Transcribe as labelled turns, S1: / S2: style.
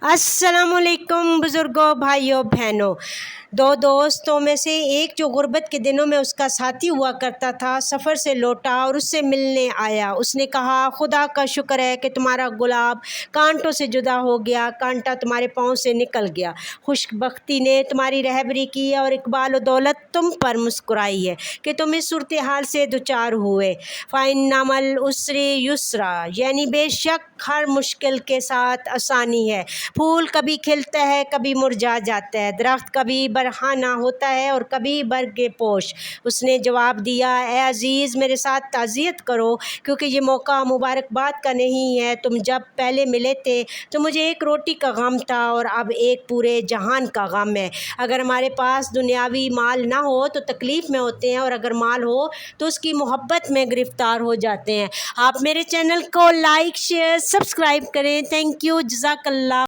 S1: अस्सलाम वालेकुम बुज़ुर्गों, भाइयों, बहनों। दो दोस्तों में से एक जो गुर्बत के दिनों में उसका साथी हुआ करता था, सफ़र से लौटा और उससे मिलने आया। उसने कहा, खुदा का शुक्र है कि तुम्हारा गुलाब कांटों से जुदा हो गया, कांटा तुम्हारे पाँव से निकल गया। खुशबख्ती ने तुम्हारी रहबरी की है और इकबाल और दौलत तुम पर मुस्कुराई है कि तुम इस सूरत हाल से दुचार हुए। फ़इन्नमल उसरि युसरा, यानी बेशक हर मुश्किल के साथ आसानी है। फूल कभी खिलता है, कभी मुरझा जाता है, दरख्त कभी बरहाना होता है और कभी बरगे पोश। उसने जवाब दिया, ए अज़ीज़, मेरे साथ ताज़ियत करो, क्योंकि ये मौका मुबारकबाद का नहीं है। तुम जब पहले मिले थे तो मुझे एक रोटी का गम था और अब एक पूरे जहान का गम है। अगर हमारे पास दुनियावी माल ना हो तो तकलीफ़ में होते हैं, और अगर माल हो तो उसकी मोहब्बत में गिरफ़्तार हो जाते हैं। आप मेरे चैनल को लाइक, शेयर, सब्सक्राइब करें। थैंक यू, जज़ाकल्लाह।